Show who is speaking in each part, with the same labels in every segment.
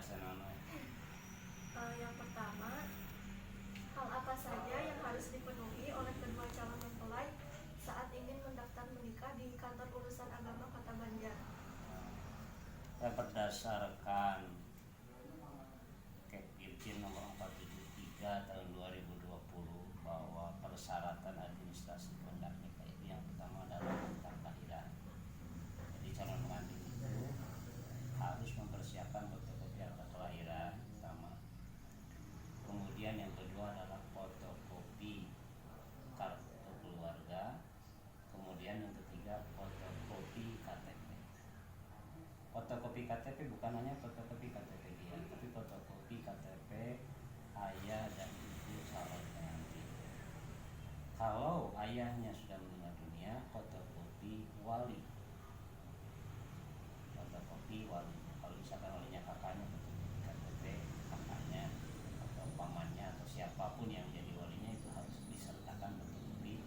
Speaker 1: pelaksanaan.
Speaker 2: Yang pertama, hal apa saja yang harus dipenuhi oleh kedua calon mempelai saat ingin mendaftar menikah di kantor urusan agama Kota Banjar?
Speaker 1: Berdasarkan Kepirjen nomor 473 tahun 2020 bahwa persyaratan administrasi pendak nikah itu yang pertama adalah akta kelahiran. Jadi calon pengantin itu harus mempersiapkan fotokopi akta kelahiran pertama. Kemudian yang kedua adalah fotokopi kartu keluarga. Kemudian yang ketiga fotokopi KTP. Fotokopi KTP bukan hanya fotokopi KTP dia, tapi fotokopi KTP ayah dan ibu calon pengantin. Kalau ayahnya sudah meninggal dunia, fotokopi wali. Fotokopi wali. Kalau misalkan walinya kakaknya, fotokopi KTP kakaknya atau pamannya atau siapapun yang jadi walinya itu harus disertakan fotokopi.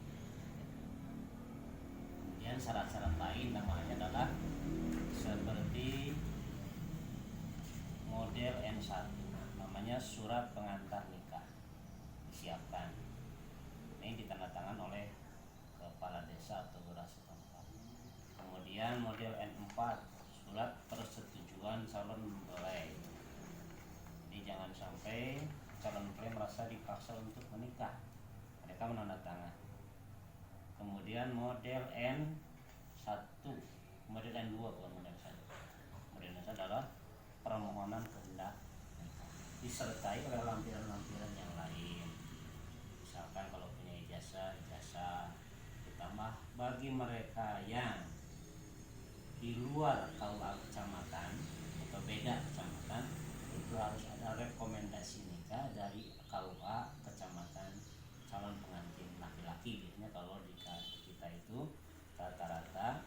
Speaker 1: Kemudian syarat-syarat lain namanya adalah seperti model N1, namanya surat pengantar nikah, disiapkan. Ini ditandatangan oleh kepala desa atau lurah setempat. Kemudian model N4, surat persetujuan calon mempelai. Jadi jangan sampai calon mempelai merasa dipaksa untuk menikah, mereka menandatangan. Kemudian model N1, model N2 bukan model 1. Model N1 adalah permohonan kehendak nikah, disertai oleh lampiran-lampiran yang lain. Misalkan kalau punya ijazah ditambah bagi mereka yang di luar KUA kecamatan atau beda kecamatan, itu harus ada rekomendasi nikah dari KUA kecamatan calon pengantin laki-laki. Biasanya kalau di kita itu rata-rata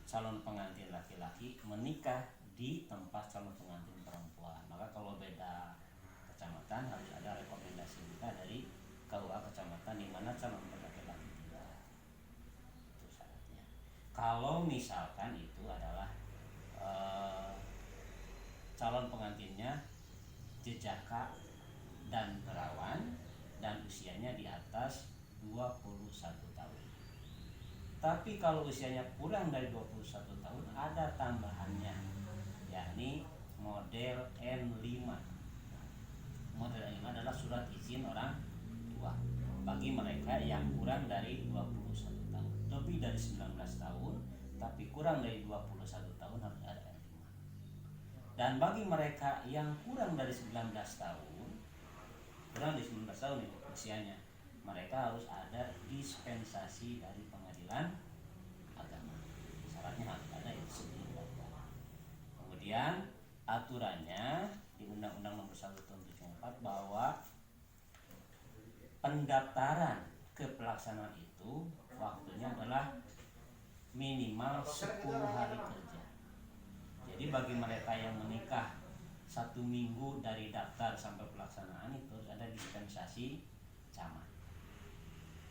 Speaker 1: calon pengantin laki-laki menikah di tempat calon pengantin perempuan. Maka kalau beda kecamatan harus ada rekomendasi nikah dari KUA kecamatan di mana calon laki-laki tinggal. Itu syaratnya. Kalau misalkan itu adalah calon pengantinnya jejaka dan perawan dan usianya di atas 21 tahun. Tapi kalau usianya kurang dari 21 tahun ada tambahannya, yakni model N5. Model N5 adalah surat izin orang tua bagi mereka yang kurang dari 21 tahun. Lebih dari 19 tahun tapi kurang dari 21 tahun harus ada N5. Dan bagi mereka yang kurang dari 19 tahun, kurang dari 19 tahun itu usianya, mereka harus ada dispensasi dari pengadilan agama. Syaratnya harus ada itu sebelum daftar. Kemudian aturannya di Undang-Undang Nomor 1 Tahun 74 bahwa pendaftaran ke pelaksanaan itu waktunya adalah minimal 10 hari kerja. Jadi bagi mereka yang menikah 1 minggu dari daftar sampai pelaksanaan itu harus ada dispensasi camat.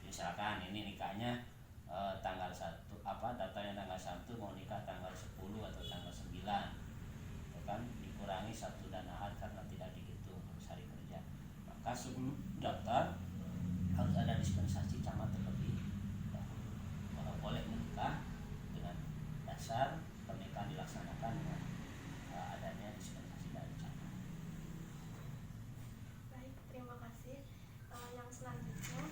Speaker 1: Misalkan ini nikahnya tanggal 1, datanya tanggal 1, mau nikah tanggal 10 atau tanggal 9, itu kan dikurangi 1 dan ahad karena tidak dihitung harus hari kerja. Maka sebelum daftar harus ada dispensasi camat terlebih dahulu. Kalau boleh menikah dengan dasar pernikahan dilaksanakan dengan adanya dispensasi dari camat.
Speaker 2: Baik, terima kasih. Yang selanjutnya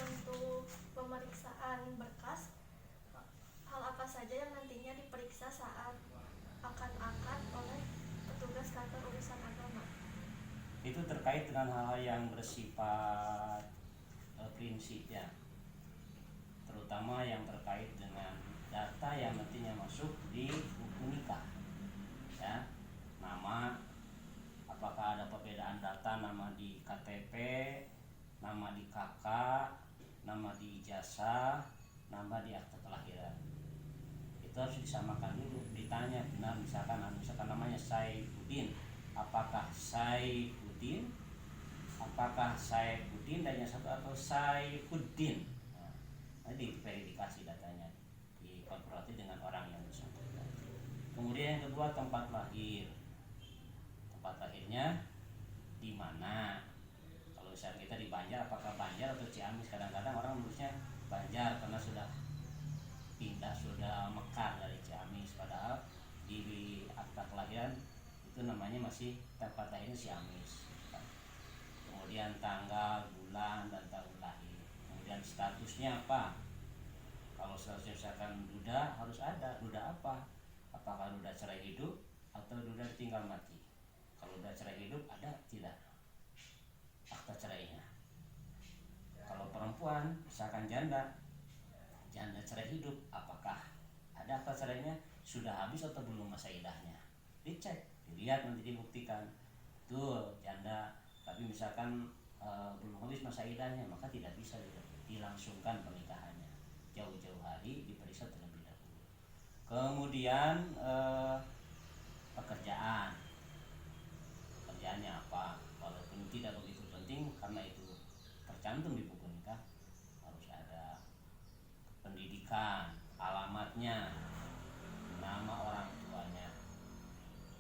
Speaker 2: untuk pemeriksaan berkas, hal apa saja yang nantinya diperiksa saat akan akad oleh petugas kantor urusan agama?
Speaker 1: Itu terkait dengan hal-hal yang bersifat prinsip ya, terutama yang terkait dengan data yang nantinya masuk di buku nikah ya, nama, apakah ada perbedaan data, nama di KTP, nama di KK, nama di ijazah, nama di akta kelahiran. Itu harus disamakan dulu, ditanya benar. Misalkan namanya Saifuddin, apakah Saifuddin, apakah Saifuddin dan yang satu atau Saifuddin. Nah, diverifikasi datanya, dikonfirmasi dengan orang yang bersangkutan. Kemudian yang kedua tempat lahir. tempat lahirnya di mana. Kalau misalnya kita di Banjar, apakah Banjar atau Ciamis? Kadang-kadang orang menulisnya Banjar karena sudah pindah, sudah mekar dari Ciamis, padahal di akta kelahiran itu namanya masih tempat lahirnya Ciamis. Kemudian tanggal, bulan, dan tahun lahir. Kemudian statusnya apa? Kalau statusnya misalkan duda, harus ada duda apa? Apakah duda cerai hidup atau duda tinggal mati? Kalau duda cerai hidup ada tidak akta cerainya? Kalau perempuan misalkan janda cerai hidup, apakah ada akta cerainya? Sudah habis atau belum masa idahnya? Dicek, dilihat, nanti dibuktikan. Tuh janda, tapi misalkan belum habis masa idahnya, maka tidak bisa dilangsungkan pernikahannya. Jauh-jauh hari diperiksa terlebih dahulu. Kemudian pekerjaannya apa? Walaupun tidak begitu penting karena itu tercantum di buku nikah, harus ada. Pendidikan, alamatnya, nama orang tuanya.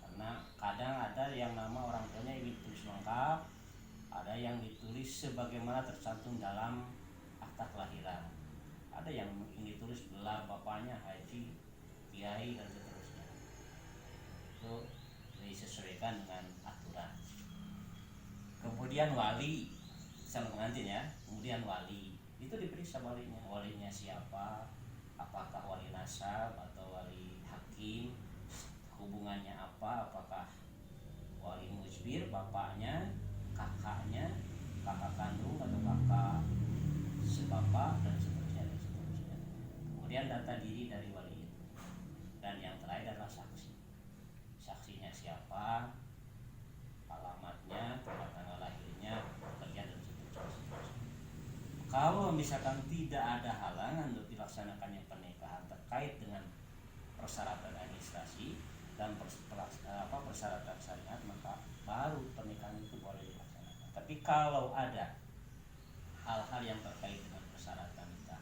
Speaker 1: Karena kadang ada yang nama orang tuanya ditulis lengkap, ada yang ditulis sebagaimana tercantum dalam akta kelahiran, ada yang ditulis gelar bapaknya Haji, Kiai, dan seterusnya. Itu disesuaikan dengan aturan. Kemudian wali sama pengantin ya. Kemudian wali itu diperiksa walinya siapa, apakah wali nasab atau wali hakim, hubungannya apa, apakah wali mujbir bapaknya, kakaknya, kakak kandung atau kakak sebapak, dan seterusnya dan seterusnya. Kemudian data diri dari wali itu. Dan yang terakhir adalah saksinya siapa, alamatnya, tanggal lahirnya, pekerjaan, dan seterusnya. Kalau misalkan tidak ada halangan untuk dilaksanakannya pernikahan terkait dengan persyaratan administrasi dan persyaratan syariat, maka baru pernikahan itu boleh dilaksanakan. Tapi kalau ada hal-hal yang terkait dengan persyaratan nikah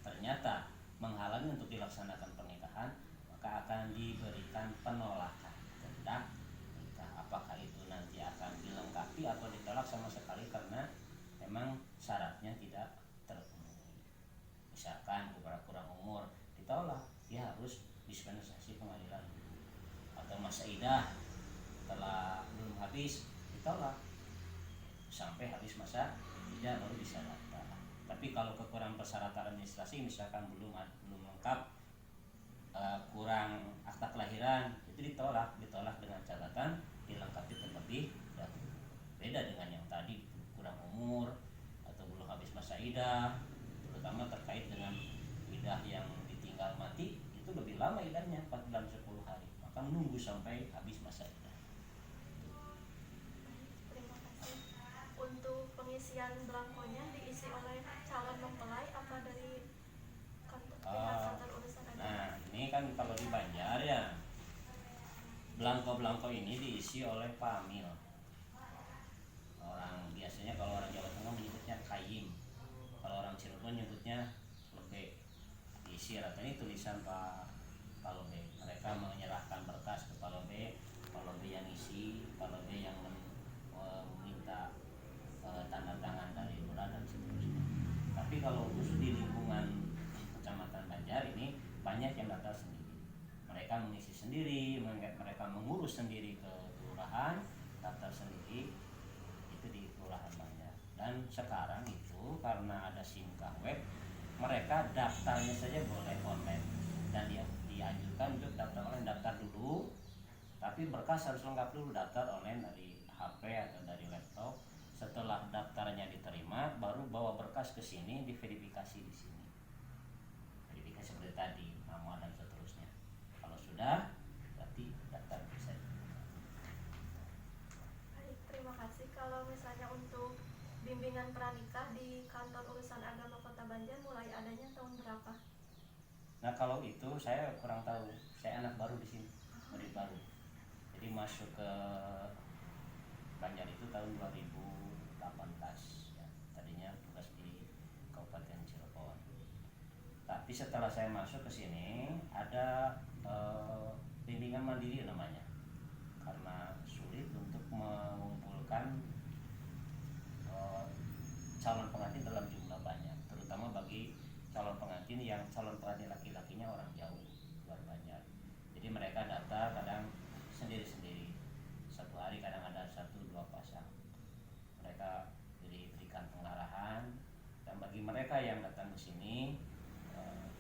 Speaker 1: ternyata menghalangi untuk dilaksanakan pernikahan, maka akan diberikan penolakan tentang nikah. Apakah itu nanti akan dilengkapi atau ditolak sama sekali karena memang syaratnya tidak terpenuhi. Misalkan kurang umur, ditolak, dia harus dispensasi pengadilan dulu. Atau masa idah setelah belum habis, ditolak sampai habis masa idah baru bisa daftar. Tapi kalau kekurangan persyaratan administrasi, misalkan belum lengkap, kurang akta kelahiran, itu ditolak dengan catatan dilengkapi terlebih dahulu. Beda dengan yang tadi, kurang umur atau belum habis masa idah, terutama terkait dengan idah yang ditinggal mati, itu lebih lama idahnya, 4 bulan 10 hari, maka menunggu sampai habis masa idah.
Speaker 2: Terima kasih. Untuk pengisian belangkonya diisi oleh calon mempelai apa dari kantor urusan agama?
Speaker 1: Nah, ini kan kalau di Banjar ya, belangko ini diisi oleh pamil. Biasanya kalau orang Jawa Tengah menyebutnya kayim, kalau orang Cirebon menyebutnya lebek. Diisi ratanya tulisan Pak Lebek. Mereka menyerahkan berkas ke Pak Lebek yang isi, Pak Lebek yang meminta tanda tangan dari lurah dan seterusnya. Tapi kalau khusus di lingkungan Kecamatan Banjar ini banyak yang daftar sendiri. Mereka mengisi sendiri, mereka mengurus sendiri ke kelurahan, daftar sendiri itu di kelurahan Banjar. Dan sekarang itu karena ada SIMKA web, mereka daftarnya saja boleh online, dan dianjurkan untuk daftar online. Daftar dulu, tapi berkas harus lengkap dulu. Daftar online dari HP atau dari laptop. Setelah daftarnya diterima, baru bawa berkas ke sini, diverifikasi di sini. Verifikasi seperti tadi, nama dan seterusnya. Kalau sudah, berarti daftar bisa.
Speaker 2: Baik, terima kasih. Kalau misalnya untuk bimbingan pranikah di kantor urusan agama Kota Banjar mulai adanya tahun berapa?
Speaker 1: Nah, kalau itu saya kurang tahu. Saya anak baru di sini, murid baru. Jadi masuk ke Banjar itu tahun 2018 ya. Tadinya tugas di Kabupaten Cirebon. Tapi setelah saya masuk ke sini ada bimbingan mandiri namanya. Karena sulit untuk membutuhkan calon pengantin dalam jumlah banyak, terutama bagi calon pengantin laki-lakinya orang jauh luar Banjar. Jadi mereka datang kadang sendiri-sendiri, satu hari kadang ada 1-2 pasang. Mereka diberikan pengarahan, dan bagi mereka yang datang ke sini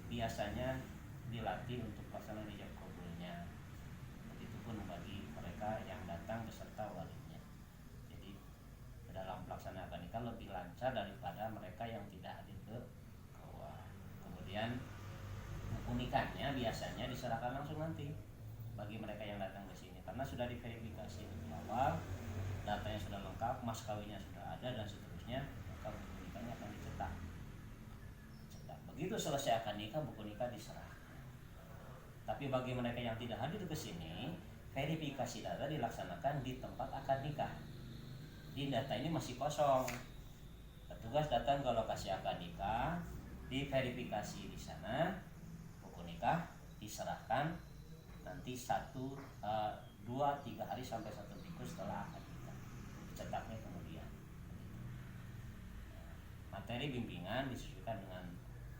Speaker 1: biasanya dilatih untuk pelaksanaan ijab kabulnya. Begitupun bagi mereka yang datang beserta walinya. Jadi dalam pelaksanaan akad nikah lebih lancar daripada mereka yang tidak hadir ke KUA. Kemudian buku nikahnya biasanya diserahkan langsung nanti bagi mereka yang datang ke sini, karena sudah diverifikasi lebih awal, datanya sudah lengkap, mas kawinnya sudah ada dan seterusnya, maka buku nikahnya akan dicetak. Begitu selesai akad nikah, buku nikah diserah. Tapi bagi mereka yang tidak hadir ke sini, verifikasi data dilaksanakan di tempat akad nikah. Di data ini masih kosong. Petugas datang ke lokasi akad nikah, diverifikasi di sana, buku nikah diserahkan nanti 1, 2, 3 hari sampai 1 minggu setelah akad nikah. Dicetaknya kemudian. Materi bimbingan disesuaikan dengan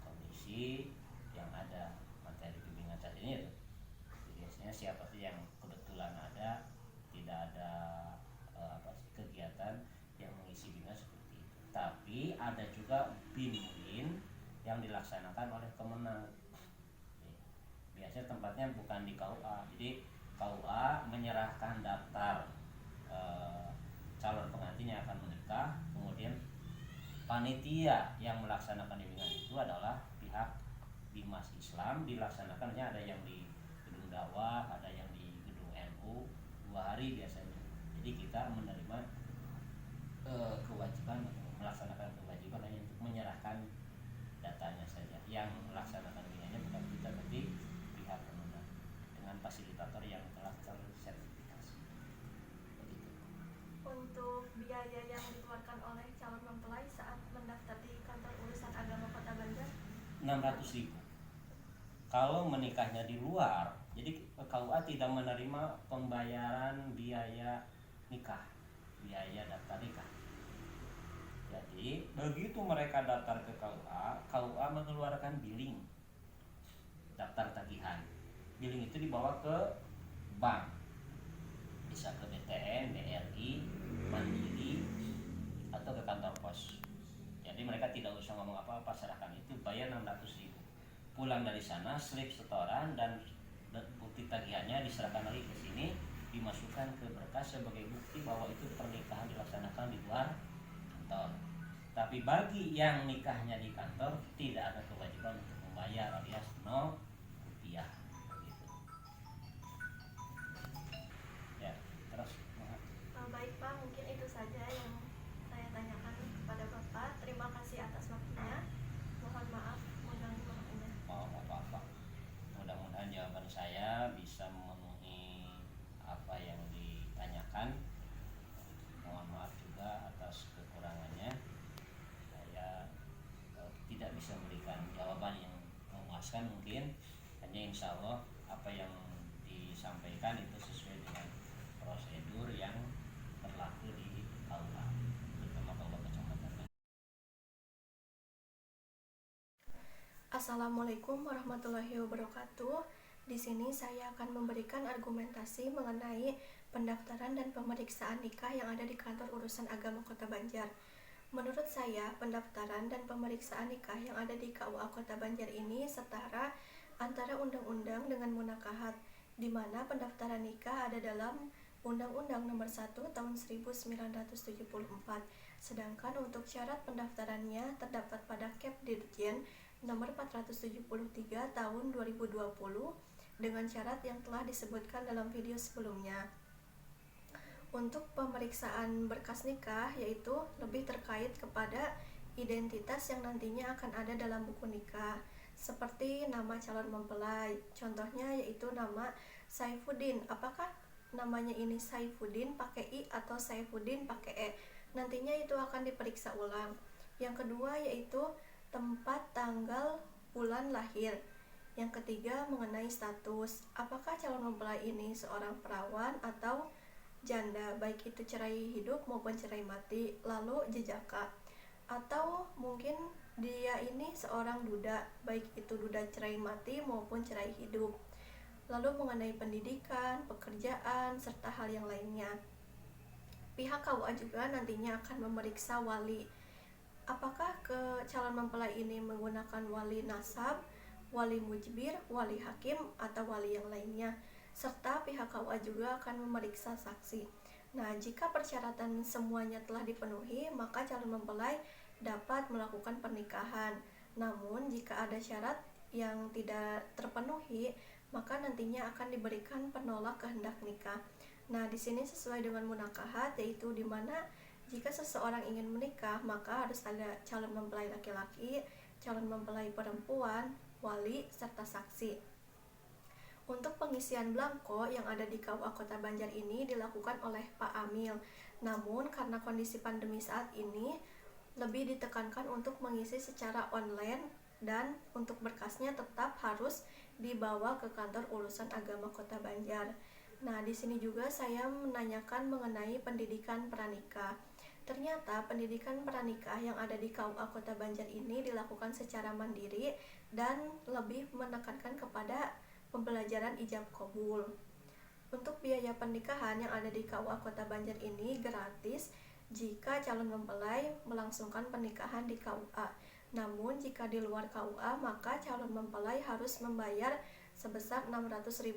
Speaker 1: kondisi yang ada. Materi bimbingan saat ini itu biasanya siapa sih yang kebetulan ada, tidak ada kegiatan yang mengisi bimbingan seperti itu. Tapi ada juga bimbingan yang dilaksanakan oleh Kemenang. Biasanya tempatnya bukan di KUA. Jadi KUA menyerahkan daftar calon pengantin yang akan menikah, kemudian panitia yang melaksanakan bimbingan itu adalah pihak Bimas Islam. Dilaksanakannya ada yang di Gedung Dakwah, ada yang di Gedung NU, 2 hari biasanya. Jadi kita menerima kewajiban, melaksanakan kewajiban hanya untuk menyerahkan datanya saja. Yang melaksanakan bimbingannya bukan kita, tapi pihak pemenang dengan fasilitator yang telah tersertifikasi. Begitu.
Speaker 2: Untuk biaya yang dikeluarkan oleh calon mempelai saat mendaftar di kantor urusan agama Kota Banjar
Speaker 1: 600.000. Kalau menikahnya di luar, jadi KUA tidak menerima pembayaran biaya nikah, biaya daftar nikah. Jadi begitu mereka daftar ke KUA, KUA mengeluarkan billing, daftar tagihan. Billing itu dibawa ke bank, bisa ke BTN, BRI, Mandiri, atau ke kantor pos. Jadi mereka tidak usah ngomong apa-apa, serahkan itu, bayar 600.000. Pulang dari sana, slip setoran dan bukti tagihannya diserahkan lagi ke sini, dimasukkan ke berkas sebagai bukti bahwa itu pernikahan dilaksanakan di luar kantor. Tapi bagi yang nikahnya di kantor, tidak ada kewajiban untuk membayar, alias 0 rupiah. Begitu. Ya, terus.
Speaker 2: Baik Pak, mungkin itu saja yang saya tanyakan kepada Bapak. Terima kasih atas waktunya. Mohon maaf mengganggu waktunya.
Speaker 1: Oh, nggak apa-apa. Mudah-mudahan jawaban saya bisa memenuhi apa yang ditanyakan. Mohon maaf juga atas kekurangannya. Saya tidak bisa memberikan jawaban yang memuaskan mungkin. Hanya insya Allah apa yang disampaikan itu sesuai dengan prosedur yang berlaku di KUA, terutama KUA Kecamatan.
Speaker 2: Assalamualaikum warahmatullahi wabarakatuh. Di sini saya akan memberikan argumentasi mengenai pendaftaran dan pemeriksaan nikah yang ada di kantor urusan agama Kota Banjar. Menurut saya, pendaftaran dan pemeriksaan nikah yang ada di KUA Kota Banjar ini setara antara undang-undang dengan munakahat, di mana pendaftaran nikah ada dalam Undang-Undang Nomor 1 Tahun 1974. Sedangkan untuk syarat pendaftarannya terdapat pada Kepdirjen Nomor 473 Tahun 2020 dengan syarat yang telah disebutkan dalam video sebelumnya. Untuk pemeriksaan berkas nikah yaitu lebih terkait kepada identitas yang nantinya akan ada dalam buku nikah, seperti nama calon mempelai. Contohnya yaitu nama Saifuddin. Apakah namanya ini Saifuddin pakai I atau Saifuddin pakai E? Nantinya itu akan diperiksa ulang. Yang kedua yaitu tempat, tanggal, bulan lahir. Yang ketiga mengenai status. Apakah calon mempelai ini seorang perawan atau janda, baik itu cerai hidup maupun cerai mati, lalu jejaka. Atau mungkin dia ini seorang duda, baik itu duda cerai mati maupun cerai hidup. Lalu mengenai pendidikan, pekerjaan, serta hal yang lainnya. Pihak KUA juga nantinya akan memeriksa wali. Apakah calon mempelai ini menggunakan wali nasab, wali mujbir, wali hakim, atau wali yang lainnya. Serta pihak KUA juga akan memeriksa saksi. Nah, jika persyaratan semuanya telah dipenuhi, maka calon mempelai dapat melakukan pernikahan. Namun, jika ada syarat yang tidak terpenuhi, maka nantinya akan diberikan penolak kehendak nikah. Nah, di sini sesuai dengan munakahat, yaitu di mana jika seseorang ingin menikah, maka harus ada calon mempelai laki-laki, calon mempelai perempuan, wali, serta saksi. Untuk pengisian blanko yang ada di KUA Kota Banjar ini dilakukan oleh Pak Amil. Namun karena kondisi pandemi saat ini, lebih ditekankan untuk mengisi secara online dan untuk berkasnya tetap harus dibawa ke kantor urusan agama Kota Banjar. Nah, di sini juga saya menanyakan mengenai pendidikan pranikah. Ternyata pendidikan pranikah yang ada di KUA Kota Banjar ini dilakukan secara mandiri dan lebih menekankan kepada pembelajaran ijab qabul. Untuk biaya pernikahan yang ada di KUA Kota Banjar ini gratis jika calon mempelai melangsungkan pernikahan di KUA. Namun jika di luar KUA, maka calon mempelai harus membayar sebesar Rp600.000.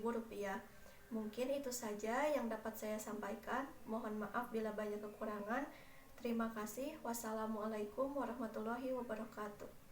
Speaker 2: Mungkin itu saja yang dapat saya sampaikan. Mohon maaf bila banyak kekurangan. Terima kasih. Wassalamualaikum warahmatullahi wabarakatuh.